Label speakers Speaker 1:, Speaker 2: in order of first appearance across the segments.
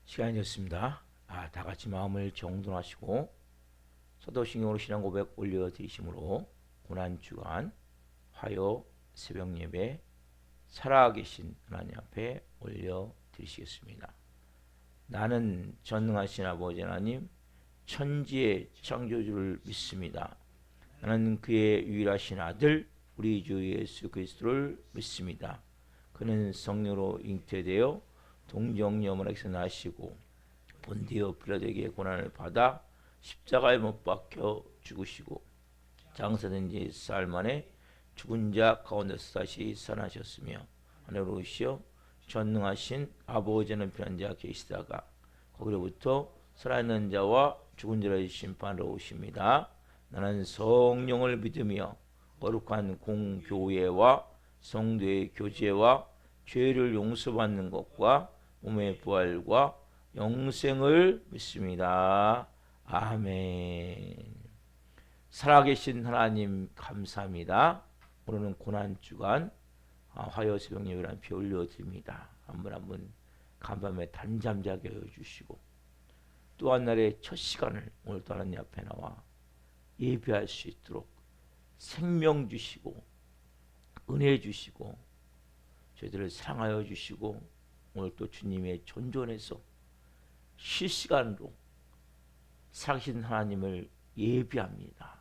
Speaker 1: 시간이 됐습니다. 다 같이 마음을 정돈하시고 사도신경으로 신앙 고백 올려드리심으로 고난주간 화요 새벽 예배 살아계신 하나님 앞에 올려드리시겠습니다. 나는 전능하신 아버지 하나님 천지의 창조주를 믿습니다. 나는 그의 유일하신 아들 우리 주 예수 그리스도를 믿습니다. 그는 성령으로 잉태되어 동정녀머에게서 나시고 본디오 빌라도에게 고난을 받아 십자가에 못 박혀 죽으시고 장사된 지 사흘 만에 죽은 자 가운데서 다시 살아나셨으며 하늘로 오시어 전능하신 아버지는 편한 자 계시다가 거기로부터 살아있는 자와 죽은 자를 심판하러 오십니다. 나는 성령을 믿으며 거룩한 공교회와 성도의 교제와 죄를 용서받는 것과 몸의 부활과 영생을 믿습니다. 아멘. 살아계신 하나님 감사합니다. 오늘은 고난주간 화요 새벽 예배를 함께 올려드립니다. 한 분 한 분 간밤에 단잠 자게 해주시고 또 한 날의 첫 시간을 오늘 또 하나님 앞에 나와 예배할 수 있도록 생명 주시고 은혜 주시고 저희들을 사랑하여 주시고 오늘 또 주님의 존존에서 실시간으로 살아계신 하나님을 예배합니다.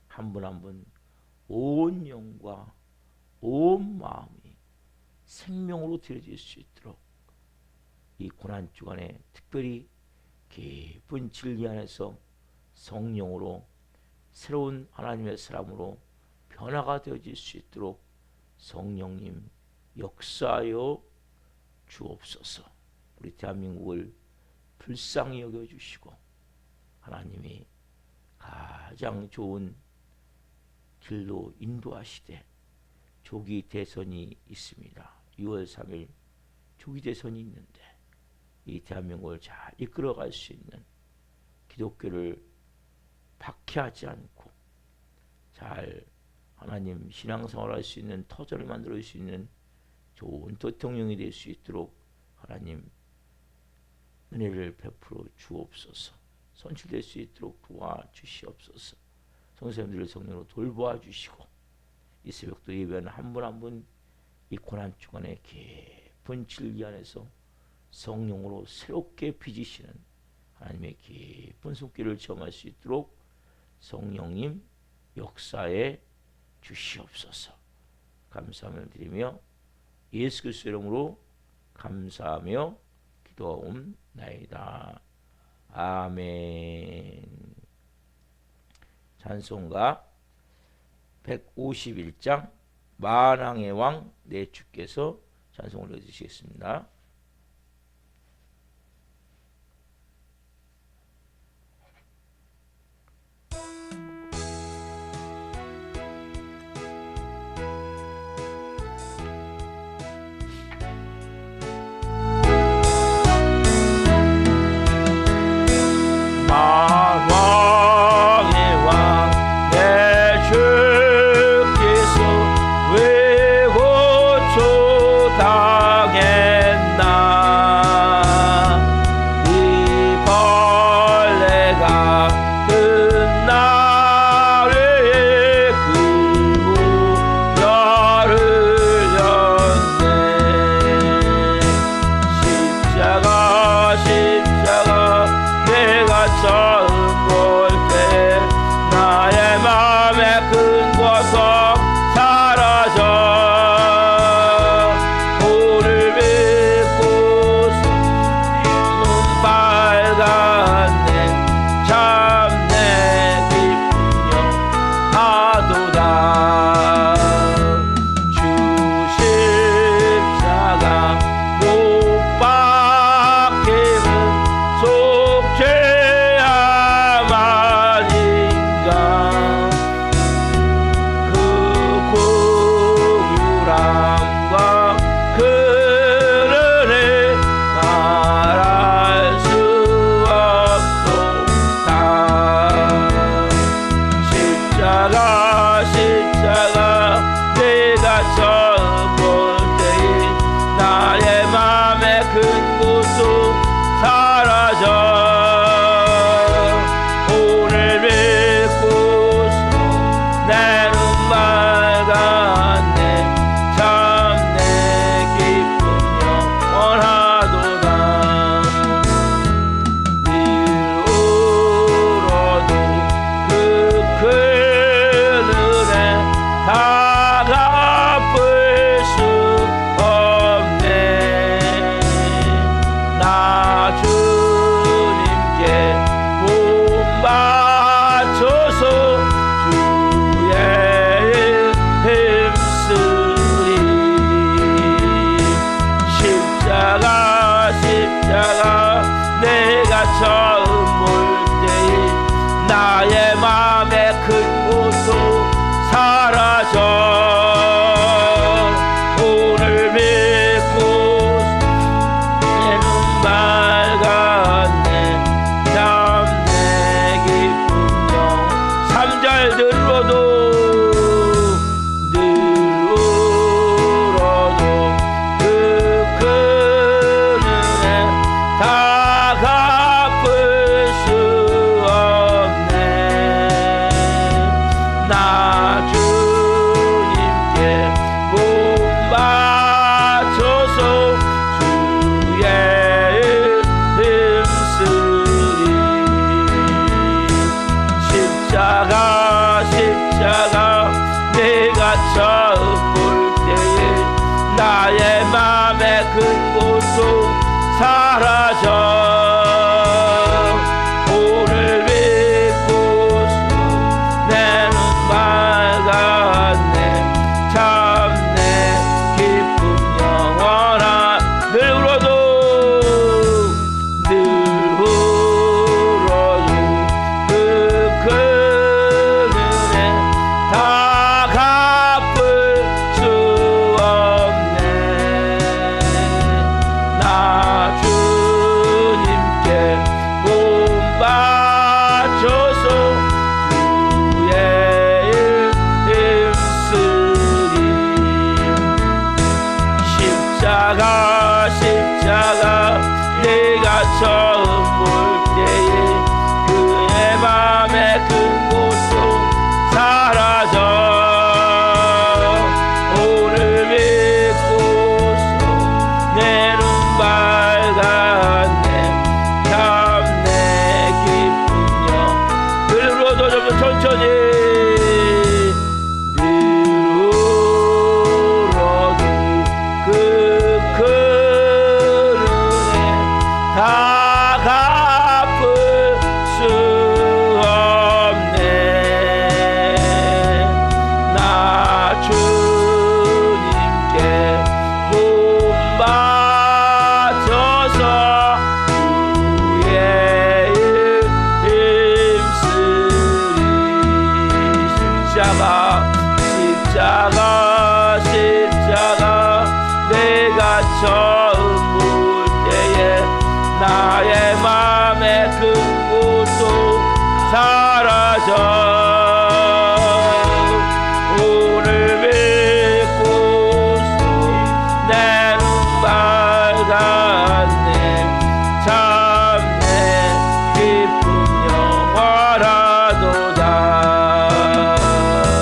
Speaker 1: 한 분 한 분 온 영과 온 마음이 생명으로 드려질 수 있도록 이 고난주간에 특별히 깊은 진리 안에서 성령으로 새로운 하나님의 사람으로 변화가 되어질 수 있도록 성령님 역사하여 주옵소서. 우리 대한민국을 불쌍히 여겨주시고 하나님이 가장 좋은 길로 인도하시되 조기 대선이 있습니다. 6월 3일 조기 대선이 있는데 이 대한민국을 잘 이끌어갈 수 있는 기독교를 박해하지 않고 잘 하나님 신앙생활을 할 수 있는 터전을 만들 수 있는 좋은 대통령이 될 수 있도록 하나님 은혜를 베풀어 주옵소서. 선출될 수 있도록 도와주시옵소서. 성도님들을 성령으로 돌보아 주시고 이 새벽도 예배하는 한 분 한 분 이 고난주간의 깊은 진리 안에서 성령으로 새롭게 빚으시는 하나님의 깊은 손길을 체험할 수 있도록 성령님 역사에 주시옵소서. 감사함을 드리며 예수 그리스도 이름으로 감사하며 기도하옵나이다. 아멘. 찬송가 151장 만왕의 왕 내 주께서 찬송을 올려주시겠습니다. 큰 고통 오늘 믿고서 내 눈 밝았네. 참 내 기쁨 영원하도다. 늘 울어도 그 큰 은혜 다 갚을 수 없네. 나 주님께 몸 바쳐서 주의 힘쓰리. 십자가 내가 처음 볼 때에 나의 맘에 큰 고통 사라져. 오늘 믿고 내 눈 밝았네. 참 내 기쁨 영 3절 들어도 늘 울어도 그 큰 은혜 다 갚을 수 없네. 나 주님께 몸 바쳐서 주의 힘쓰리. 십자가 내가 처음 볼 때에 나의 맘에 큰 고통 사라져. 오늘 믿고서 내 눈 밝았네. 참 내 기쁨 영원한. 늘 울어도 그 큰 은혜 다 갚을 수 없네. 나 주님께 몸 바쳐서 주의 힘쓰리. 십자가 내가 처음 볼 때에 그의 맘에 큰 고통 사라져. 오늘 믿고서 내 눈 밝았네. 참 내 기쁨 영. 늘 울어도 좀 천천히. 늘 울어도 그 큰 은혜 다 갚을 수 없네. 나 주님께 몸 바쳐서 주의 힘쓰리. 십자가 내가 처음 볼 때에 나의 맘에 큰 고통 사라져. 오늘 믿고서 내 눈 밝았네. 참 내 기쁨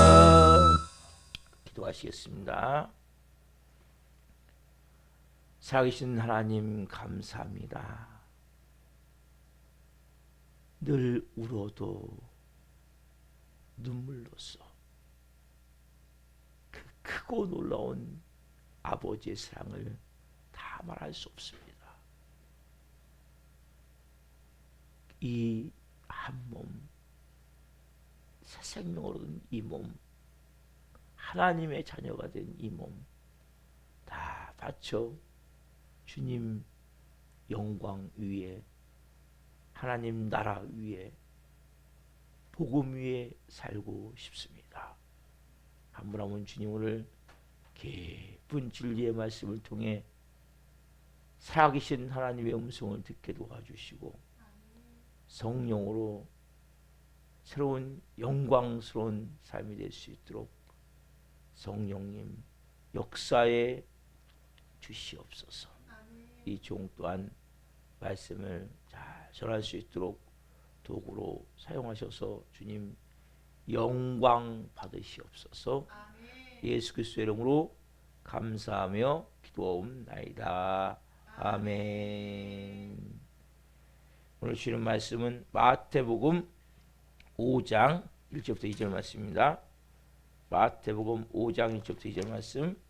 Speaker 1: 영원하도다. 기도하시겠습니다. 살아계신 하나님 감사합니다. 늘 울어도 눈물로써 그 크고 놀라운 아버지의 사랑을 다 말할 수 없습니다. 이 한 몸, 새 생명으로 된 이 몸, 하나님의 자녀가 된 이 몸 다 바쳐 주님 영광 위에, 하나님 나라 위에, 복음 위에 살고 싶습니다. 한 분 한 분 주님 오늘 깊은 진리의 말씀을 통해 살아계신 하나님의 음성을 듣게 도와주시고 성령으로 새로운 영광스러운 삶이 될 수 있도록 성령님 역사에 주시옵소서. 이 종 또한 말씀을 잘 전할 수 있도록 도구로 사용하셔서 주님 영광 받으시옵소서. 예수 그리스도의 이름으로 감사하며 기도하옵나이다. 아멘. 오늘 주시는 말씀은 마태복음 5장 1절부터 2절 말씀입니다. 마태복음 5장 1절부터 2절 말씀.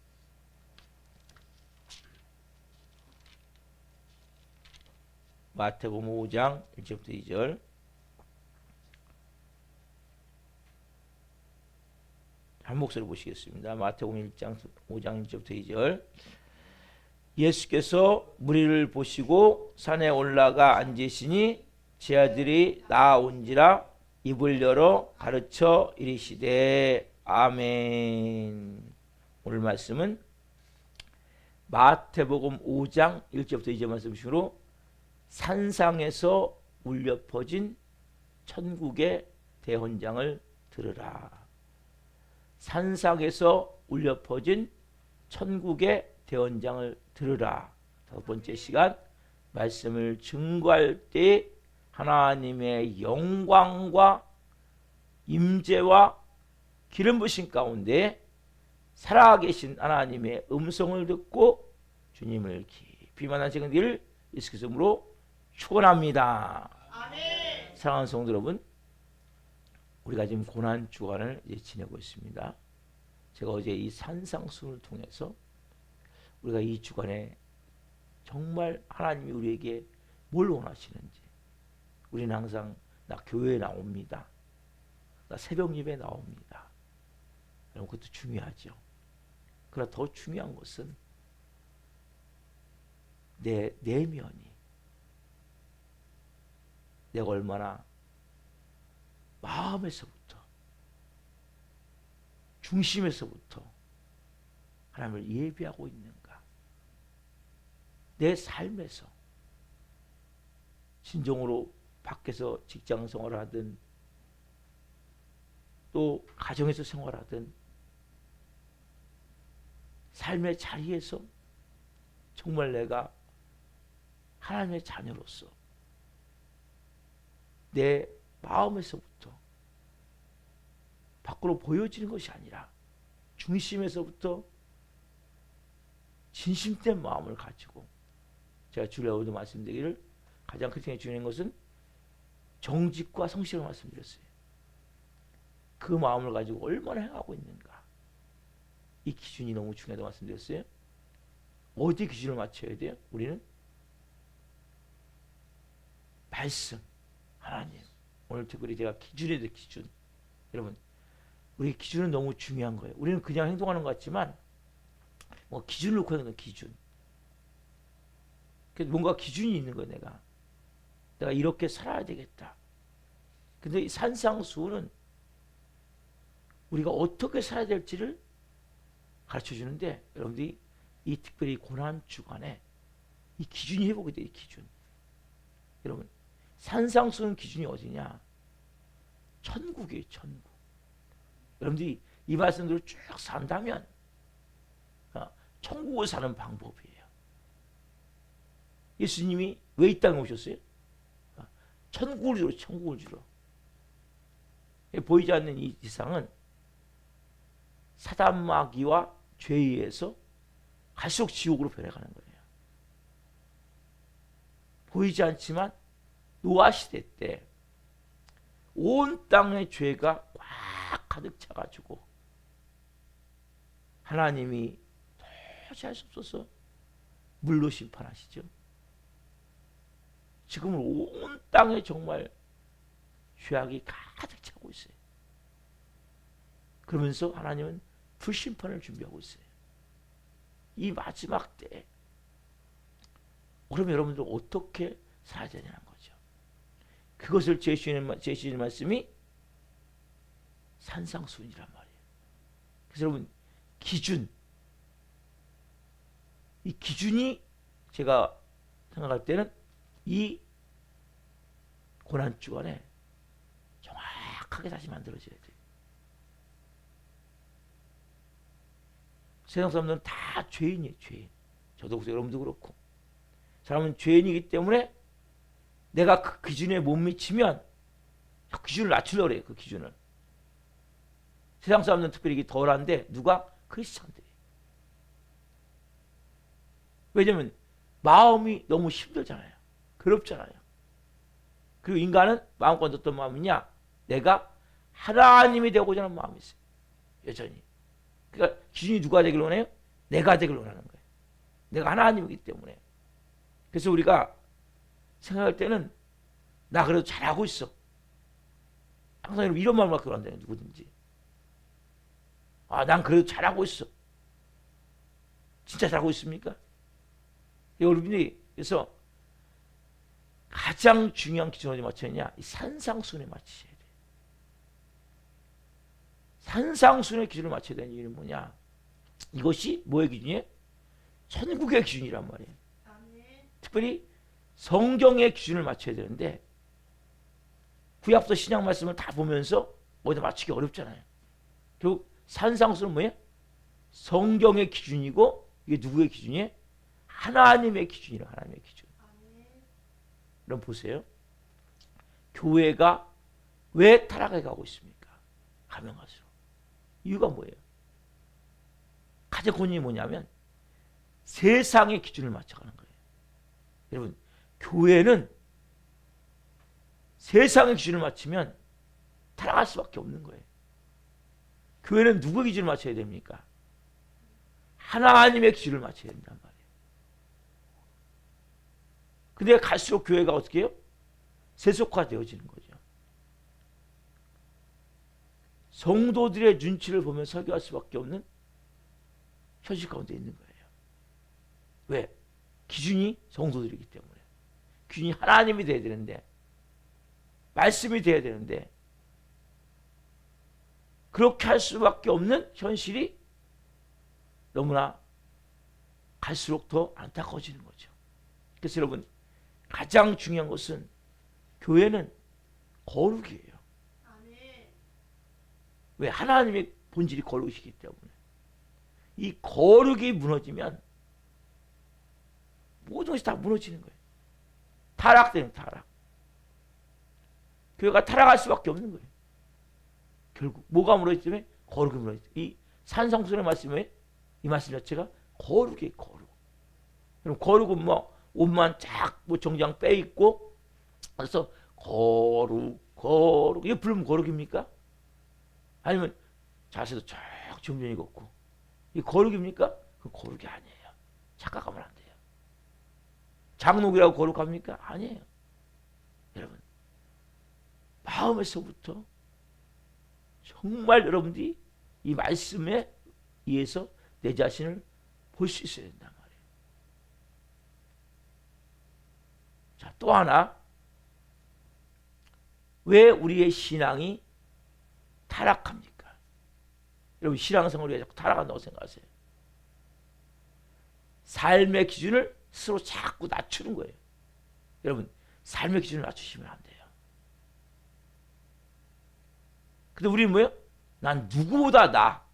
Speaker 1: 마태복음 5장 1절부터 2절. 한 목소리 보시겠습니다. 마태복음 5장 1절부터 2절. 예수께서 무리를 보시고 산에 올라가 앉으시니 제 아들이 나아온지라 입을 열어 가르쳐 이르시되. 아멘. 오늘 말씀은 마태복음 5장 1절부터 2절 말씀으로 산상에서 울려 퍼진 천국의 대헌장을 들으라. 산상에서 울려 퍼진 천국의 대헌장을 들으라. 첫 번째 시간 말씀을 증거할 때 하나님의 영광과 임재와 기름 부으신 가운데 살아계신 하나님의 음성을 듣고 주님을 깊이 만나시는 길을 예수께서 이름으로 축원합니다. 아멘. 사랑하는 성도 여러분, 우리가 지금 고난 주간을 지내고 있습니다. 제가 어제 이 산상수훈을 통해서 우리가 이 주간에 정말 하나님이 우리에게 뭘 원하시는지, 우리는 항상 나 교회에 나옵니다, 나 새벽 예배 나옵니다, 여러분 그것도 중요하죠. 그러나 더 중요한 것은 내 내면이, 내가 얼마나 마음에서부터, 중심에서부터 하나님을 예배하고 있는가. 내 삶에서 진정으로 밖에서 직장 생활하든 또 가정에서 생활하든 삶의 자리에서 정말 내가 하나님의 자녀로서 내 마음에서부터 밖으로 보여지는 것이 아니라 중심에서부터 진심된 마음을 가지고, 제가 주일에도 말씀드리기를 가장 크게 중요한 것은 정직과 성실을 말씀드렸어요. 그 마음을 가지고 얼마나 행하고 있는가, 이 기준이 너무 중요하다고 말씀드렸어요. 어디 기준을 맞춰야 돼요? 우리는 말씀, 하나님. 오늘 특별히 제가 기준에 대해 기준, 여러분 우리 기준은 너무 중요한 거예요. 우리는 그냥 행동하는 것 같지만 뭐 기준을 놓고 하는 건 기준. 뭔가 기준이 있는 거예요. 내가 이렇게 살아야 되겠다. 근데 이 산상수훈은 우리가 어떻게 살아야 될지를 가르쳐 주는데, 여러분들이 이 특별히 고난 주간에 이 기준이 회복이 돼요. 이 기준. 여러분 산상수훈 기준이 어디냐? 천국이에요. 천국. 여러분들이 이 말씀대로 쭉 산다면 천국을 사는 방법이에요. 예수님이 왜 이 땅에 오셨어요? 천국을 주러, 천국을 주러. 보이지 않는 이 세상은 사단 마귀와 죄에 의해서 갈수록 지옥으로 변해가는 거예요. 보이지 않지만 노아 시대 때 온 땅의 죄가 꽉 가득 차가지고 하나님이 도저히 할 수 없어서 물로 심판하시죠. 지금은 온 땅에 정말 죄악이 가득 차고 있어요. 그러면서 하나님은 불심판을 준비하고 있어요. 이 마지막 때. 그럼 여러분들 어떻게 살아야 되냐는 거죠. 그것을 제시하는 말씀이 산상수훈이란 말이에요. 그래서 여러분 기준, 이 기준이 제가 생각할 때는 이 고난주간에 정확하게 다시 만들어져야 돼요. 세상 사람들은 다 죄인이에요. 죄인. 저도 그렇고 여러분도 그렇고. 사람은 죄인이기 때문에 내가 그 기준에 못 미치면 그 기준을 낮추려고 그래요. 그 기준을. 세상 사람들은 특별히 덜한데 누가? 크리스찬들이. 왜냐면 마음이 너무 힘들잖아요. 괴롭잖아요. 그리고 인간은 마음껏 어떤 마음이냐? 내가 하나님이 되고자 하는 마음이 있어요. 여전히. 그러니까 기준이 누가 되길 원해요? 내가 되길 원하는 거예요. 내가 하나님이기 때문에. 그래서 우리가 생각할 때는 나 그래도 잘하고 있어. 항상 여러분 이런 말을 갖고 한다요. 누구든지. 아, 난 그래도 잘하고 있어. 진짜 잘하고 있습니까? 여러분이 그래서 가장 중요한 기준을 어디 맞춰야 하냐? 이 산상순에 맞추셔야 돼요. 산상순의 기준을 맞춰야 되는 이유는 뭐냐? 이것이 뭐의 기준이에요? 천국의 기준이란 말이에요. 특별히 성경의 기준을 맞춰야 되는데 구약부터 신약 말씀을 다 보면서 어디다 맞추기 어렵잖아요. 결국 산상수는 뭐예요? 성경의 기준이고 이게 누구의 기준이에요? 하나님의 기준이라. 하나님의 기준. 그럼 보세요. 교회가 왜 타락해 가고 있습니까? 가면 갈수록. 이유가 뭐예요? 가장 본인이 뭐냐면 세상의 기준을 맞춰가는 거예요. 여러분, 교회는 세상의 기준을 맞추면 타락할 수밖에 없는 거예요. 교회는 누구의 기준을 맞춰야 됩니까? 하나님의 기준을 맞춰야 된단 말이에요. 근데 갈수록 교회가 어떻게 해요? 세속화되어지는 거죠. 성도들의 눈치를 보며 설교할 수밖에 없는 현실 가운데 있는 거예요. 왜? 기준이 성도들이기 때문에. 기준이 하나님이 돼야 되는데, 말씀이 돼야 되는데, 그렇게 할 수밖에 없는 현실이 너무나 갈수록 더 안타까워지는 거죠. 그래서 여러분, 가장 중요한 것은 교회는 거룩이에요. 왜? 하나님의 본질이 거룩이시기 때문에. 이 거룩이 무너지면 모든 것이 다 무너지는 거예요. 타락되는 타락. 교회가 타락할 수밖에 없는 거예요. 결국 뭐가 무너지기 때문에? 거룩이 무너지죠. 이 산상순의 말씀에 이 말씀 자체가 거룩이에요. 거룩. 그럼 거룩은 뭐 옷만 쫙 뭐 정장 빼 입고 그래서 거룩 이게 부르면 거룩입니까? 아니면 자세도 쫙 정면이 걷고 이 거룩입니까? 그 거룩이 아니에요. 착각하면 안 돼요. 장록이라고 거룩합니까? 아니에요. 여러분, 마음에서부터 정말 여러분들이 이 말씀에 의해서 내 자신을 볼 수 있어야 된단 말이에요. 자, 또 하나, 왜 우리의 신앙이 타락합니까? 여러분, 신앙생활이 왜 자꾸 타락한다고 생각하세요? 삶의 기준을 스스로 자꾸 낮추는 거예요. 여러분, 삶의 기준을 낮추시면 안 돼요. 근데 우리는 뭐예요? 난 누구보다 나.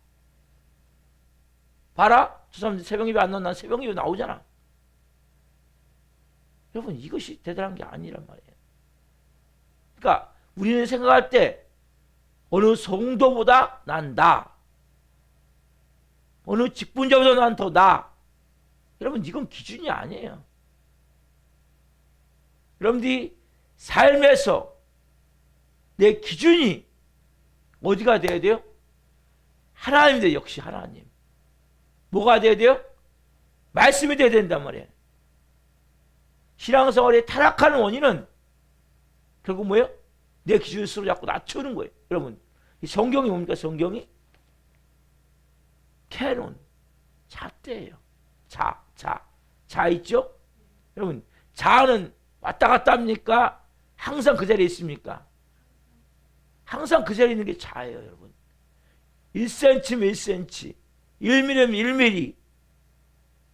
Speaker 1: 봐라, 저 사람들 새벽 예배 안 나오면 난 새벽 예배 나오잖아. 여러분, 이것이 대단한 게 아니란 말이에요. 그러니까 우리는 생각할 때 어느 성도보다 난 나. 어느 직분자보다 난 더 나. 여러분, 이건 기준이 아니에요. 여러분들이 삶에서 내 기준이 어디가 돼야 돼요? 하나님이 돼요. 역시 하나님. 뭐가 돼야 돼요? 말씀이 돼야 된단 말이에요. 신앙생활에 타락하는 원인은 결국 뭐예요? 내 기준을 스스로 자꾸 낮추는 거예요. 여러분, 이 성경이 뭡니까? 성경이 캐논, 잣대예요. 자 있죠? 여러분, 자는 왔다 갔다 합니까? 항상 그 자리에 있습니까? 항상 그 자리에 있는 게 자예요, 여러분. 1cm면 1cm, 1mm면 1mm,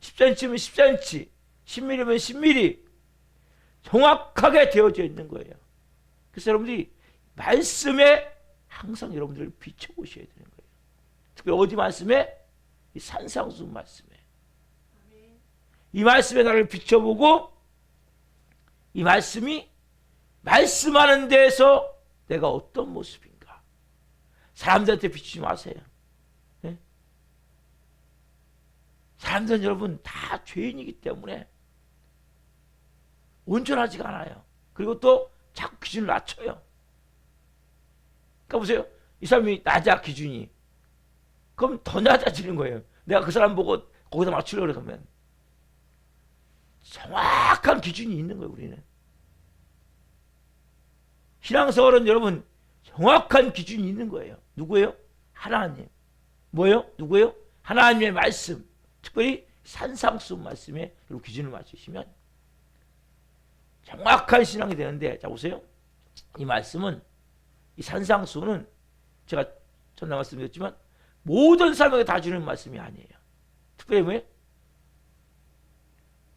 Speaker 1: 10cm면 10cm, 10mm면 10mm 정확하게 되어져 있는 거예요. 그래서 여러분들이 말씀에 항상 여러분들을 비춰보셔야 되는 거예요. 특히 어디 말씀에? 이 산상수 말씀에. 이 말씀에 나를 비춰보고 이 말씀이 말씀하는 데에서 내가 어떤 모습인가. 사람들한테 비추지 마세요. 네? 사람들은 여러분 다 죄인이기 때문에 온전하지가 않아요. 그리고 또 자꾸 기준을 낮춰요. 그러니까 보세요. 이 사람이 낮아 기준이. 그럼 더 낮아지는 거예요. 내가 그 사람 보고 거기다 맞추려고 그러면. 정확한 기준이 있는 거예요. 우리는. 신앙생활은 여러분 정확한 기준이 있는 거예요. 누구예요? 하나님. 뭐예요? 누구예요? 하나님의 말씀. 특별히 산상수훈 말씀에 기준을 맞추시면 정확한 신앙이 되는데, 자 보세요. 이 말씀은, 이 산상수훈은 제가 전날 말씀드렸지만 모든 사람에게 다 주는 말씀이 아니에요. 특별히 뭐예요?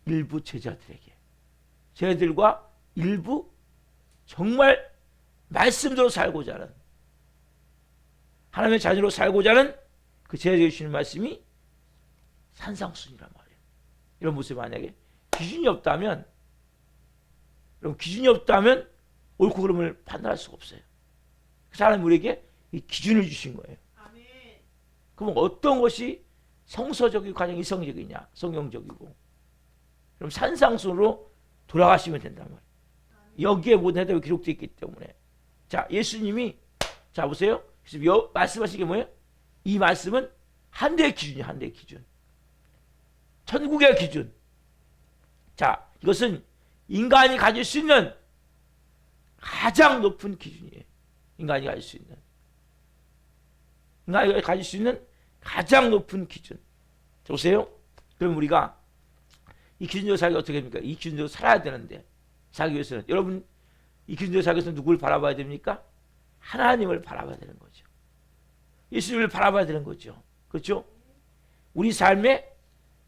Speaker 1: 일부 제자들에게, 제자들과 일부 정말 말씀대로 살고자 하는, 하나님의 자녀로 살고자 하는 그 제자들에게 주시는 말씀이 산상수훈이란 말이에요. 이런 모습이 만약에 기준이 없다면, 그럼 기준이 없다면 옳고 그름을 판단할 수가 없어요. 그 사람이 우리에게 이 기준을 주신 거예요. 아멘. 그럼 어떤 것이 성서적이고 가장 이성적이냐? 성경적이고. 그럼 산상수훈으로 돌아가시면 된단 말이에요. 아멘. 여기에 모든 해답이 기록되어 있기 때문에. 자, 예수님이, 자 보세요. 그래서 말씀하신 게 뭐예요? 이 말씀은 한 대의 기준이에요. 한 대의 기준. 천국의 기준. 자, 이것은 인간이 가질 수 있는 가장 높은 기준이에요. 인간이 가질 수 있는. 인간이 가질 수 있는 가장 높은 기준. 자, 보세요. 그럼 우리가 이 기준대로 살기 어떻게 됩니까? 이 기준대로 살아야 되는데, 살기 위해서는, 여러분, 이 기준대로 살기 위해서는 누구를 바라봐야 됩니까? 하나님을 바라봐야 되는 거죠. 예수님을 바라봐야 되는 거죠. 그렇죠? 우리 삶의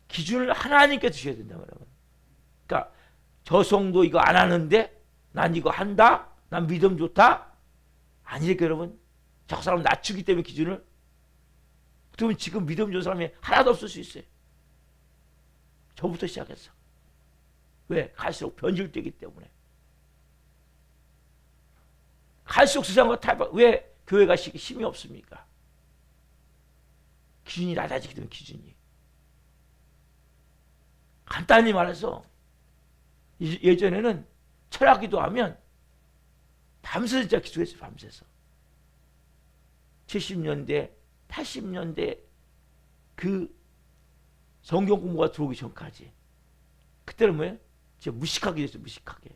Speaker 1: 기준을 하나님께 주셔야 된다고 여러분. 그러니까 저 성도 이거 안 하는데 난 이거 한다? 난 믿음 좋다? 아니니까 여러분. 저 사람 낮추기 때문에 기준을. 그러면 지금 믿음 좋은 사람이 하나도 없을 수 있어요. 저부터 시작해서. 왜? 갈수록 변질되기 때문에. 갈수록 세상과 타협. 왜 교회가 힘이 없습니까? 기준이 낮아지기 때문에 기준이. 간단히 말해서 예전에는 철학 기도하면 밤새서 진짜 기도했어요. 밤새서. 70년대, 80년대 그 성경 공부가 들어오기 전까지. 그때는 뭐예요? 진짜 무식하게 됐어요. 무식하게.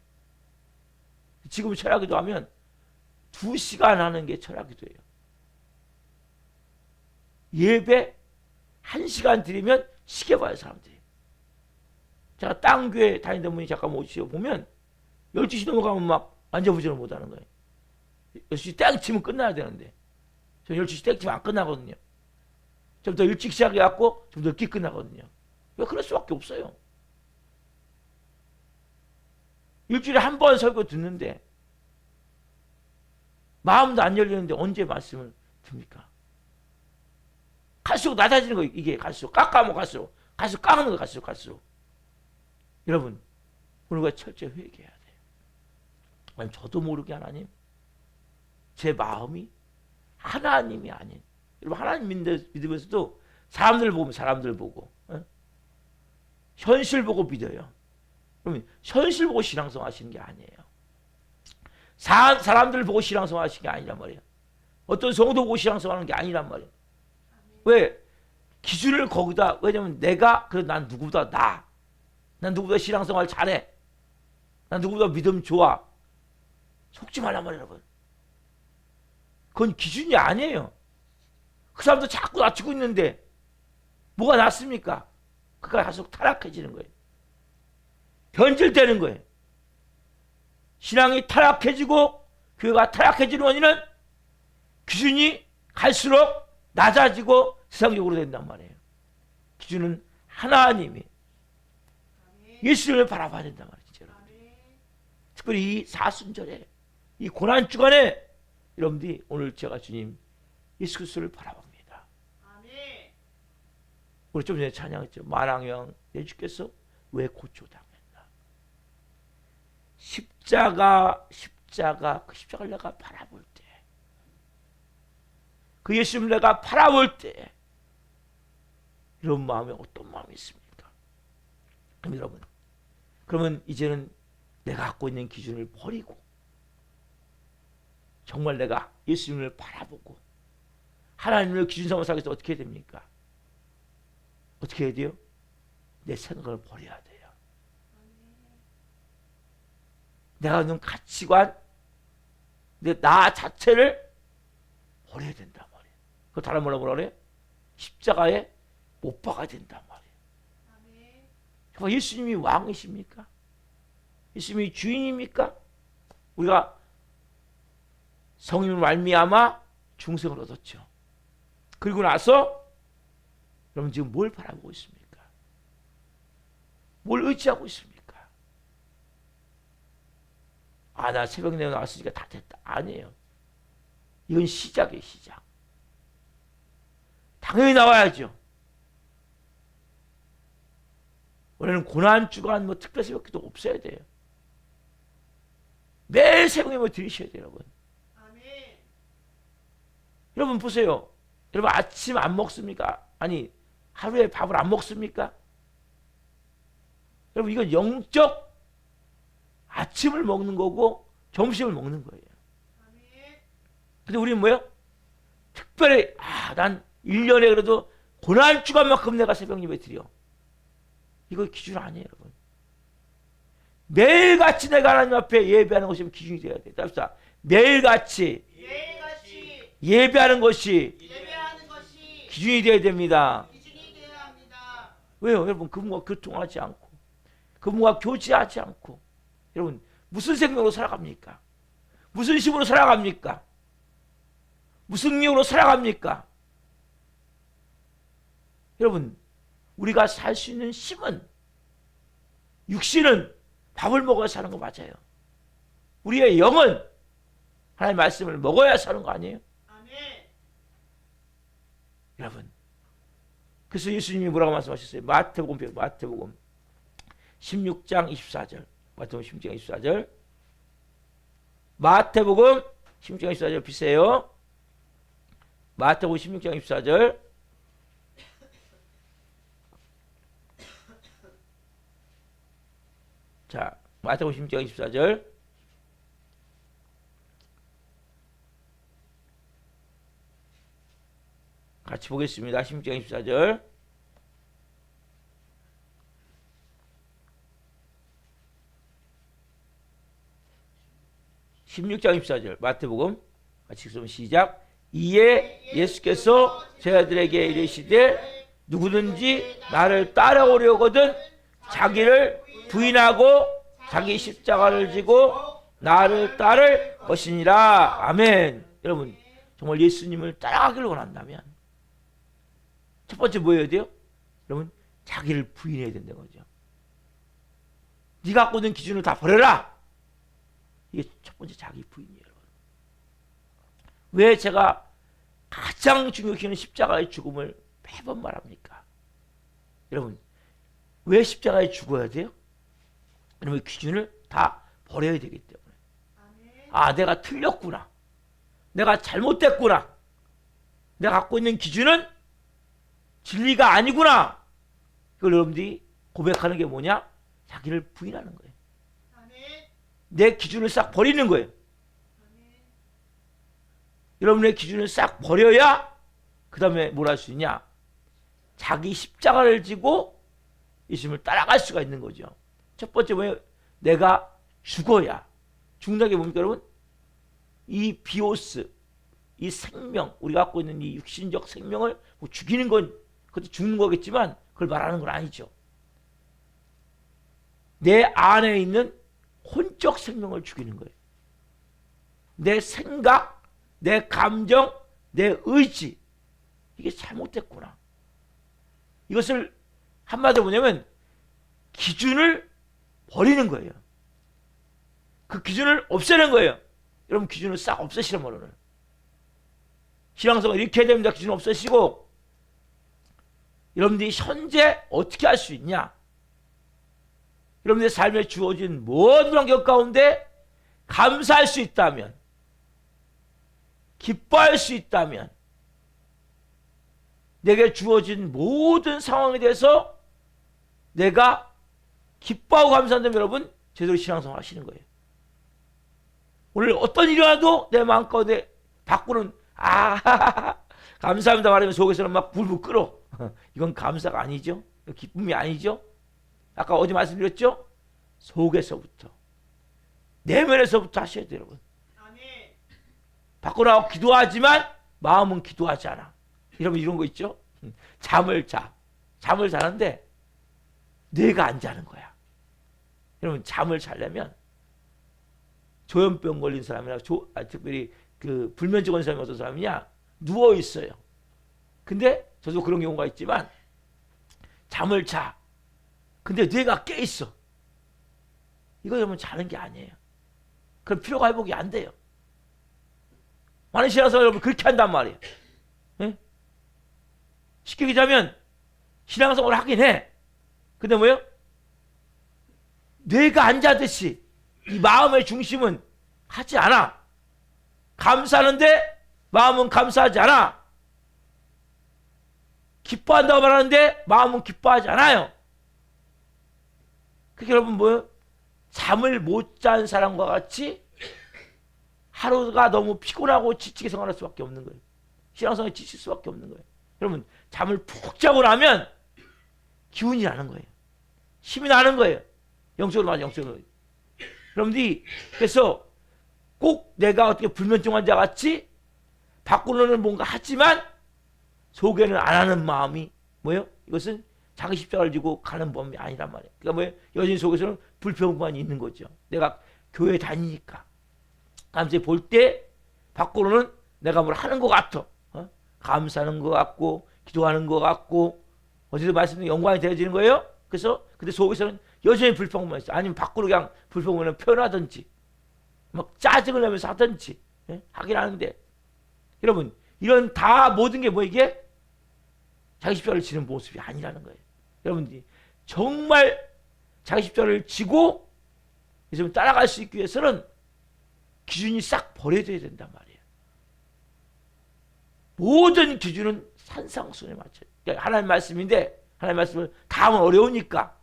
Speaker 1: 지금 철학 기도하면 2시간 하는 게 철학 기도예요. 예배 1시간 드리면 시계 봐요. 사람들이. 제가 땅교회 다니던 분이 잠깐 오시고 보면 12시 넘어가면 막 앉아보지를 못하는 거예요. 12시 땡 치면 끝나야 되는데 저는 12시 땡 치면 안 끝나거든요. 좀 더 일찍 시작해갖고 좀 더 늦게 끝나거든요. 왜 그럴 수밖에 없어요. 일주일에 한 번 설교 듣는데 마음도 안 열리는데 언제 말씀을 듭니까? 갈수록 낮아지는 거예요. 이게 갈수록 깎아먹 갈수록 깎는 거예요. 갈수록 여러분 우리가 철저히 회개해야 돼요. 아니, 저도 모르게 하나님 제 마음이 하나님이 아닌, 여러분 하나님 믿으면서도 사람들 보고 현실 보고 믿어요. 그러면 현실 보고 신앙생활 하시는 게 아니에요. 사람들 보고 신앙생활 하시는 게 아니란 말이에요. 어떤 성도 보고 신앙생활 하는 게 아니란 말이에요. 왜? 기준을 거기다, 왜냐면 내가, 그래, 난 누구보다 난 누구보다 신앙생활 잘해. 난 누구보다 믿음 좋아. 속지 말란 말이에요, 여러분. 그건 기준이 아니에요. 그 사람도 자꾸 낮추고 있는데 뭐가 낫습니까? 그가 계속 타락해지는 거예요. 변질되는 거예요. 신앙이 타락해지고 교회가 타락해지는 원인은 기준이 갈수록 낮아지고 세상적으로 된단 말이에요. 기준은 하나님이 예수님을 바라봐야 된단 말이죠. 특별히 이 사순절에 이 고난주간에 여러분들이 오늘 제가 주님 예수 그리스도를 바라봅니다. 우리 좀 전에 찬양했죠. 만왕왕 예수께서 왜 고초당했나. 그 십자가를 내가 바라볼 때, 그 예수님을 내가 바라볼 때 이런 마음에 어떤 마음이 있습니까? 그럼 여러분, 그러면 이제는 내가 갖고 있는 기준을 버리고 정말 내가 예수님을 바라보고 하나님을 기준 삼아 살기 위해서 어떻게 해야 됩니까? 어떻게 해야 돼요? 내 생각을 버려야 돼요. 내가 갖는 가치관, 나 자체를 버려야 된단 말이에요. 그 다른 말로 뭐라 그래요? 십자가에 못 박아야 된단 말이에요. 정말 예수님이 왕이십니까? 예수님이 주인입니까? 우리가 성령을 말미암아 중생을 얻었죠. 그리고 나서 여러분 지금 뭘 바라보고 있습니까? 뭘 의지하고 있습니까? 아, 나 새벽 내에 나왔으니까 다 됐다. 아니에요. 이건 시작이에요, 시작. 당연히 나와야죠. 원래는 고난주간 뭐 특별 새벽기도 없어야 돼요. 매일 새벽에 뭐 드리셔야 돼요, 여러분. 아멘. 여러분 보세요. 여러분 아침 안 먹습니까? 아니, 하루에 밥을 안 먹습니까? 여러분 이건 영적 아침을 먹는 거고 점심을 먹는 거예요. 근데 우리는 뭐예요? 특별히 난 1년에 그래도 고난주간만큼 내가 새벽 예배 드려. 이거 기준 아니에요, 여러분. 매일같이 내가 하나님 앞에 예배하는 것이 기준이 돼야 돼. 답사. 매일같이 예배하는 것이 기준이 돼야 됩니다. 왜요? 여러분 그분과 교통하지 않고 그분과 교제하지 않고 여러분 무슨 생각으로 살아갑니까? 무슨 힘으로 살아갑니까? 무슨 능력으로 살아갑니까? 여러분 우리가 살 수 있는 힘은 육신은 밥을 먹어야 사는 거 맞아요. 우리의 영은 하나님의 말씀을 먹어야 사는 거 아니에요? 아멘. 여러분 그래서 예수님이 뭐라고 말씀하셨어요? 마태복음 16장 24절 마태복음 16장 24절 마태복음 16장 24절 비세요. 마태복음 16장 24절 자 마태복음 16장 24절 같이 보겠습니다. 16장 24절 마태복음 같이 읽으면 시작. 이에 예수께서 제자들에게 이르시되 누구든지 나를 따라오려거든 자기를 부인하고 자기 십자가를 지고 나를 따를 것이니라. 아멘. 여러분 정말 예수님을 따라가기를 원한다면 첫 번째 뭐 해야 돼요? 여러분 자기를 부인해야 된다는 거죠. 네가 갖고 있는 기준을 다 버려라. 이게 첫 번째 자기 부인이에요. 여러분. 왜 제가 가장 중요시 여기는 십자가의 죽음을 매번 말합니까? 여러분 왜 십자가에 죽어야 돼요? 여러분 기준을 다 버려야 되기 때문에. 아 내가 틀렸구나. 내가 잘못됐구나. 내가 갖고 있는 기준은 진리가 아니구나. 그걸 여러분들이 고백하는 게 뭐냐? 자기를 부인하는 거예요. 내 기준을 싹 버리는 거예요. 여러분의 기준을 싹 버려야 그 다음에 뭘 할 수 있냐? 자기 십자가를 지고 예수님을 따라갈 수가 있는 거죠. 첫 번째 뭐예요? 내가 죽어야. 죽는다는 게 뭡니까 여러분? 이 비오스, 이 생명, 우리가 갖고 있는 이 육신적 생명을 뭐 죽이는 건 그것도 죽는 거겠지만 그걸 말하는 건 아니죠. 내 안에 있는 혼적 생명을 죽이는 거예요. 내 생각, 내 감정, 내 의지 이게 잘못됐구나. 이것을 한마디로 뭐냐면 기준을 버리는 거예요. 그 기준을 없애는 거예요. 여러분 기준을 싹 없애시란 말이에요. 신앙생활 이렇게 해야 됩니다. 기준 없애시고 여러분들이 현재 어떻게 할 수 있냐? 여러분들의 삶에 주어진 모든 환경 가운데 감사할 수 있다면, 기뻐할 수 있다면, 내게 주어진 모든 상황에 대해서 내가 기뻐하고 감사한다면 여러분 제대로 신앙생활 하시는 거예요. 오늘 어떤 일이 와도 내 마음가운데 밖으로는 감사합니다 말하면 속에서는 막 불불 끓어. 이건 감사가 아니죠. 기쁨이 아니죠. 아까 어제 말씀드렸죠. 속에서부터 내면에서부터 하셔야 돼요 여러분. 밖으로 나와 기도하지만 마음은 기도하지 않아. 여러분 이런 거 있죠. 잠을 자는데 뇌가 안 자는 거야. 여러분 잠을 자려면 조현병 걸린 사람이나 특별히 그 불면증 온 사람이 어떤 사람이냐, 누워 있어요. 근데 저도 그런 경우가 있지만 잠을 자. 근데 뇌가 깨 있어. 이거 여러분 자는 게 아니에요. 그럼 피로가 회복이 안 돼요. 많은 신앙생활 여러분 그렇게 한단 말이에요. 네? 쉽게 얘기하면 신앙생활을 하긴 해. 근데 뭐예요? 뇌가 안 자듯이 이 마음의 중심은 하지 않아. 감사하는데 마음은 감사하지 않아. 기뻐한다고 말하는데 마음은 기뻐하지 않아요. 그게 여러분 뭐예요? 잠을 못 잔 사람과 같이 하루가 너무 피곤하고 지치게 생활할 수밖에 없는 거예요. 신앙생활에 지칠 수밖에 없는 거예요. 여러분 잠을 푹 자고 나면 기운이 나는 거예요. 힘이 나는 거예요. 영적으로 맞아, 영적으로. 여러분들이 그래서 꼭 내가 어떻게 불면증 환자 같이 밖으로는 뭔가 하지만 속에는 안 하는 마음이 뭐예요? 이것은 자기 십자가를 지고 가는 법이 아니란 말이에요. 그러니까 뭐예요? 여전히 속에서는 불평만이 있는 거죠. 내가 교회 다니니까 감사히 볼 때 밖으로는 내가 뭘 하는 것 같아. 감사하는 것 같고 기도하는 것 같고 어디서 말씀드린 영광이 되어지는 거예요. 그래서 근데 속에서는 여전히 불평만 있어. 아니면 밖으로 그냥 불평만을 표현하든지 막 짜증을 내면서 하든지 하긴 하는데 여러분 이런 다 모든 게 뭐 이게 자기 십자가를 지는 모습이 아니라는 거예요. 여러분들이 정말 자기 십자가를 지고 그래서 따라갈 수 있기 위해서는 기준이 싹 버려져야 된단 말이에요. 모든 기준은 산상수훈에 맞춰요. 그러니까 하나님 말씀인데 하나님 말씀을 다 하면 어려우니까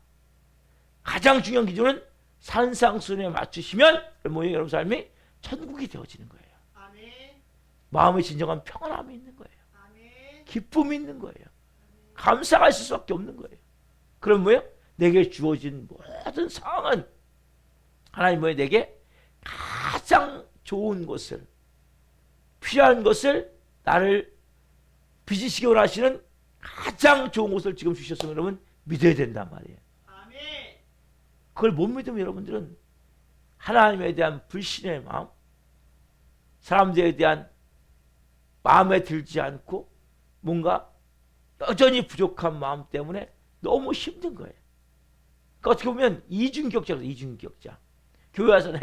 Speaker 1: 가장 중요한 기준은 산상수훈에 맞추시면 뭐예요? 여러분 삶이 천국이 되어지는 거예요. 아멘. 마음의 진정한 평안함이 있는 거예요. 아멘. 기쁨이 있는 거예요. 아멘. 감사가 있을 수밖에 없는 거예요. 그럼 뭐예요? 내게 주어진 모든 상황은 하나님 뭐예요? 내게 가장 좋은 것을 필요한 것을 나를 빚으시기 원하시는 가장 좋은 것을 지금 주셨으면 여러분 믿어야 된단 말이에요. 아멘. 그걸 못 믿으면 여러분들은 하나님에 대한 불신의 마음, 사람들에 대한 마음에 들지 않고 뭔가 여전히 부족한 마음 때문에 너무 힘든 거예요. 그러니까 어떻게 보면 이중격자로 이중격자. 교회 와서는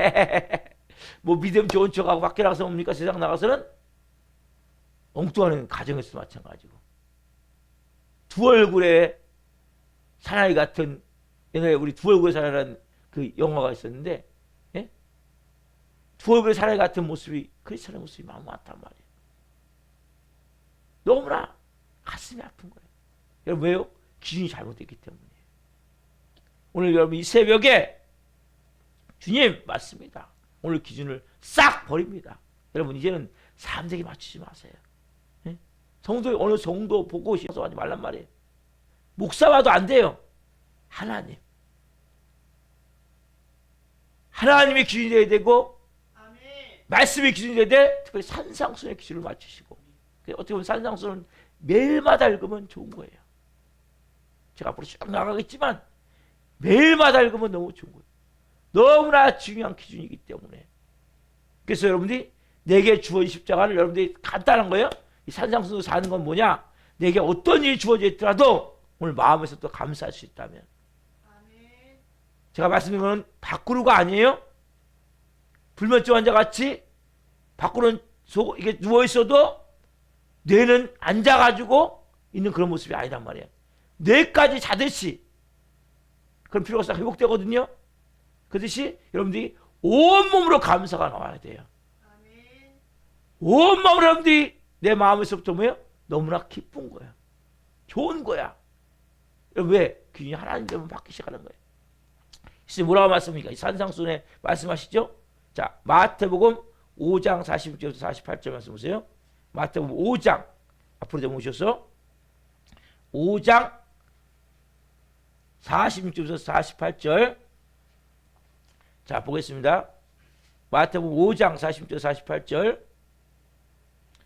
Speaker 1: 뭐 믿음 좋은 척하고 밖에 나가서 뭡니까? 세상 나가서는 엉뚱한 가정에서 마찬가지고 두 얼굴의 사나이 같은 옛날에 우리 두 얼굴의 사나이라는 그 영화가 있었는데 예? 두 얼굴의 사나이 같은 모습이 크리스천의 모습이 너무 많단 말이에요. 너무나 가슴이 아픈 거예요. 여러분 왜요? 기준이 잘못됐기 때문이에요. 오늘 여러분 이 새벽에 주님 맞습니다. 오늘 기준을 싹 버립니다. 여러분 이제는 사람들에게 맞추지 마세요. 예? 성도 어느 정도 보고 싶어서 하지 말란 말이에요. 목사 봐도 안 돼요. 하나님. 하나님의 기준이 돼야 되고 아멘. 말씀의 기준이 돼야 돼. 특별히 산상수훈의 기준을 맞추시고 어떻게 보면 산상수훈은 매일마다 읽으면 좋은 거예요. 제가 앞으로 쭉 나가겠지만 매일마다 읽으면 너무 좋은 거예요. 너무나 중요한 기준이기 때문에. 그래서 여러분들이 내게 주어진 십자가를 여러분들이 간단한 거예요. 이 산상수훈으로 사는 건 뭐냐? 내게 어떤 일이 주어져 있더라도 오늘 마음에서 또 감사할 수 있다면. 아멘. 제가 말씀드린 건 밖으로가 아니에요. 불면증 환자 같이 밖으로는 이게 누워 있어도 뇌는 앉아가지고 있는 그런 모습이 아니란 말이에요. 뇌까지 자듯이 그런 필요가 싹 회복되거든요. 그렇듯이 여러분들이 온몸으로 감사가 나와야 돼요. 온몸으로 여러분들이 내 마음에서부터 뭐예요? 너무나 기쁜 거야. 좋은 거야. 왜? 기준이 하나님 되면 받기 시작하는 거예요. 예수님 뭐라고 말씀합니까? 산상수훈에 말씀하시죠? 자, 마태복음 5장 46절부터 48절 말씀 보세요. 마태복음 5장 앞으로 좀 오셔서 5장 46절부터 48절 자 보겠습니다. 마태복음 5장 46절 48절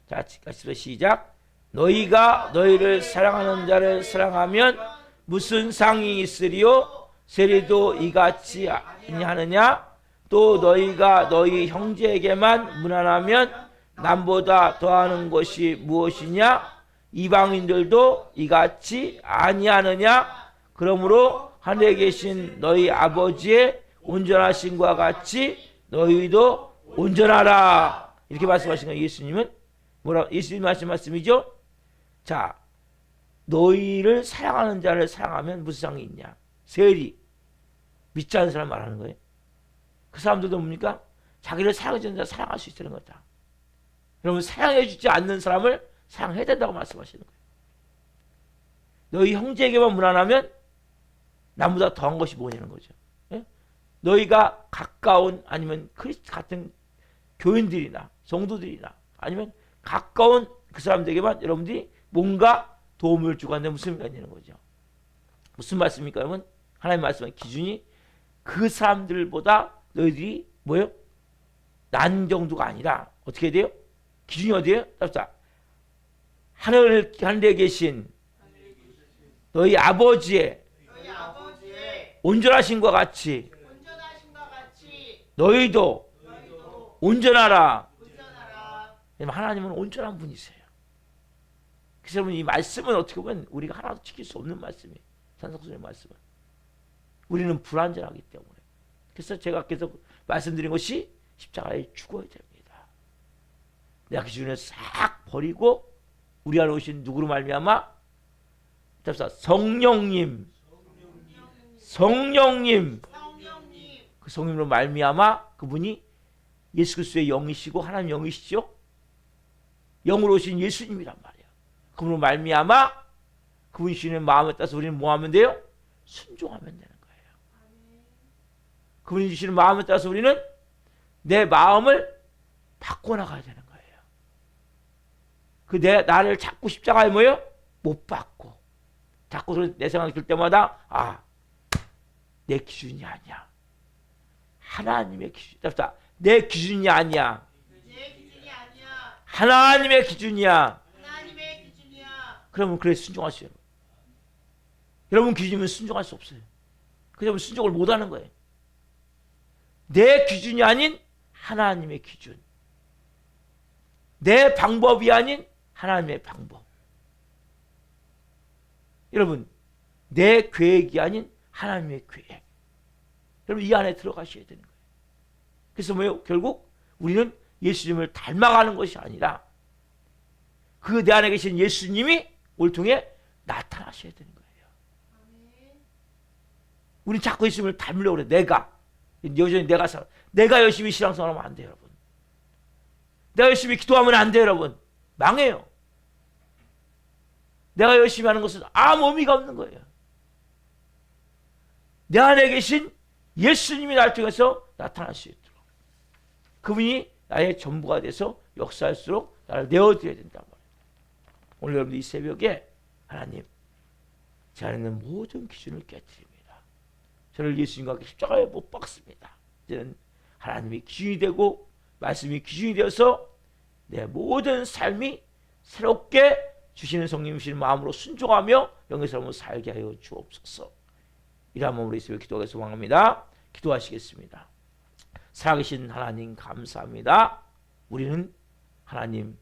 Speaker 1: 자 같이 시작. 너희가 너희를 사랑하는 자를 사랑하면 무슨 상이 있으리요? 세리도 이같이 아니하느냐? 또 너희가 너희 형제에게만 무난하면 남보다 더하는 것이 무엇이냐? 이방인들도 이같이 아니하느냐? 그러므로 하늘에 계신 너희 아버지의 온전하심과 같이 너희도 온전하라. 이렇게 말씀하신 거예요. 예수님은 예수님 하신 말씀이죠. 자, 너희를 사랑하는 자를 사랑하면 무슨 상이 있냐? 세리 믿지 않는 사람 말하는 거예요. 그 사람들도 뭡니까? 자기를 사랑해주는 자를 사랑할 수 있다는 거다. 여러분 사랑해주지 않는 사람을 사랑해야 된다고 말씀하시는 거예요. 너희 형제에게만 무난하면 남보다 더한 것이 뭐냐는 거죠. 예? 너희가 가까운 아니면 크리스트 같은 교인들이나 성도들이나 아니면 가까운 그 사람들에게만 여러분들이 뭔가 도움을 주고 한다면 무슨 의미가 있는 거죠. 무슨 말씀입니까 여러분? 하나님 말씀의 기준이 그 사람들보다 너희들이 뭐예요? 난 정도가 아니라 어떻게 돼요? 기준이 어디예요? 자, 하늘에 계신 너희 아버지의 온전하심과 같이 너희도 온전하라. 하나님은 온전한 분이세요. 그래서 여러분 이 말씀은 어떻게 보면 우리가 하나도 지킬 수 없는 말씀이에요. 산상수훈의 말씀은. 우리는 불완전하기 때문에. 그래서 제가 계속 말씀드린 것이 십자가에 죽어야 됩니다. 내가 기준을 싹 버리고 우리 안에 오신 누구로 말미암아? 성령님. 그 성령으로 말미암아 그분이 예수 그리스도의 영이시고 하나님 영이시죠. 영으로 오신 예수님이란 말이에요. 그분으로 말미암아 그분이 주시는 마음에 따라서 우리는 뭐 하면 돼요? 순종하면 되는 거예요. 그분이 주시는 마음에 따라서 우리는 내 마음을 바꿔나가야 되는 거예요. 나를 자꾸 십자가에 뭐예요? 못 박고 자꾸 내 생각이 들 때마다 내 기준이 아니야. 하나님의 기준. 내 기준이 아니야. 하나님의 기준이야. 그러면 그래 순종할 수 있어요. 여러분 기준이면 순종할 수 없어요. 그러면 순종을 못하는 거예요. 내 기준이 아닌 하나님의 기준. 내 방법이 아닌 하나님의 방법. 여러분 내 계획이 아닌 하나님의 계획. 여러분 이 안에 들어가셔야 되는 거예요. 그래서 뭐예요? 결국 우리는 예수님을 닮아가는 것이 아니라 그 내 안에 계신 예수님이 우리 통해 나타나셔야 되는 거예요. 우리는 자꾸 예수님을 닮으려고 그래. 여전히 내가 열심히 신앙생활하면 안 돼요, 여러분. 내가 열심히 기도하면 안 돼요, 여러분. 망해요. 내가 열심히 하는 것은 아무 의미가 없는 거예요. 내 안에 계신 예수님이 나를 통해서 나타날 수 있도록 그분이 나의 전부가 돼서 역사할수록 나를 내어드려야 된단 말이에요. 오늘 여러분 이 새벽에 하나님 제 안에 있는 모든 기준을 깨뜨립니다. 저를 예수님과 함께 십자가에 못 박습니다. 이제는 하나님이 기준이 되고 말씀이 기준이 되어서 내 모든 삶이 새롭게 주시는 성령 주시는 마음으로 순종하며 영의 삶을 살게 하여 주옵소서. 이런 마음으로 이 새벽에 기도하겠습니다. 소망합니다. 기도하시겠습니다. 살아계신 하나님 감사합니다. 우리는 하나님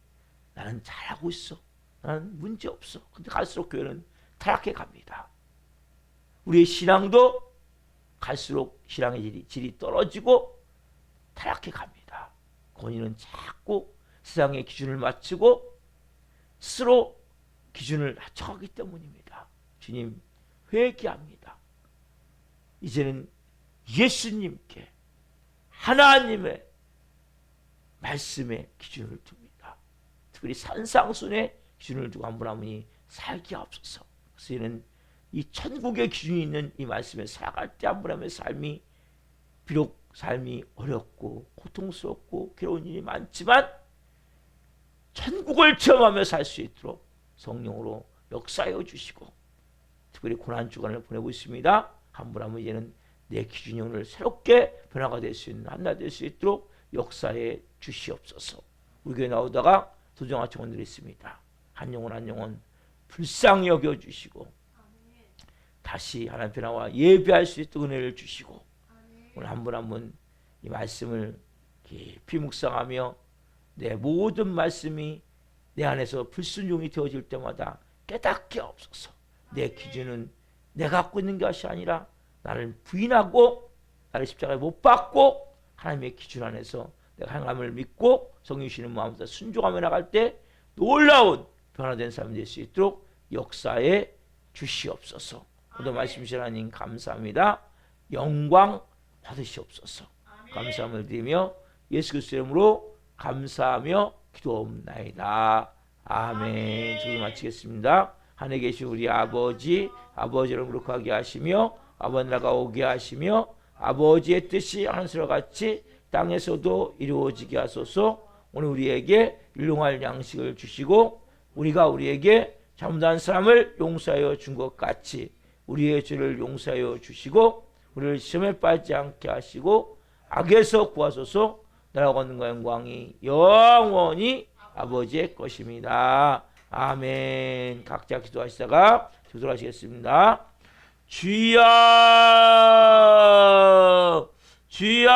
Speaker 1: 나는 잘하고 있어. 나는 문제 없어. 근데 갈수록 교회는 타락해 갑니다. 우리의 신앙도 갈수록 신앙의 질이 떨어지고 타락해 갑니다. 권위는 자꾸 세상의 기준을 맞추고 스스로 기준을 낮춰가기 때문입니다. 주님 회개합니다. 이제는 예수님께 하나님의 말씀에 기준을 둡니다. 특별히 산상순의 기준을 두고 한 분 한 분이 살게 하옵소서. 그래서 이는 이 천국의 기준이 있는 이 말씀에 살아갈 때 한 분 한 분의 삶이 비록 삶이 어렵고 고통스럽고 괴로운 일이 많지만 천국을 체험하며 살 수 있도록 성령으로 역사하여 주시고 특별히 고난주간을 보내고 있습니다. 한 분 한 분 이제는 내 기준이 오늘 새롭게 변화가 될 수 있는 한날 될 수 있도록 역사해 주시옵소서. 우리 교회 나오다가 도정아 청원들이 있습니다. 한 영혼 한 영혼 불쌍히 여겨주시고 다시 하나님 변화와 예배할 수 있도록 은혜를 주시고 오늘 한 분 한 분 이 말씀을 깊이 묵상하며 내 모든 말씀이 내 안에서 불순종이 되어질 때마다 깨닫게 없어서 내 기준은 내가 갖고 있는 것이 아니라 나를 부인하고 나를 십자가에 못 박고 하나님의 기준 안에서 내가 하나님을 믿고 성령 주시는 마음부터 순종하며 나갈 때 놀라운 변화된 삶이 될 수 있도록 역사에 주시옵소서. 오늘 말씀 주신 하나님 감사합니다. 영광 받으시옵소서. 감사함을 드리며 예수 그리스도의 이름으로 감사하며 기도옵나이다. 아멘. 지금 마치겠습니다. 하늘에 계신 우리 아버지, 아버지를 거룩하게 하시며 아버지 나라가 오게 하시며 아버지의 뜻이 하늘에서 같이 땅에서도 이루어지게 하소서. 오늘 우리에게 일용할 양식을 주시고 우리가 우리에게 잘못한 사람을 용서하여 준 것 같이 우리의 죄를 용서하여 주시고 우리를 시험에 빠지지 않게 하시고 악에서 구하소서. 나라가 얻는과 영광이 영원히 아버지의 것입니다. 아멘. 각자 기도하시다가 기도하시겠습니다. 주여 주여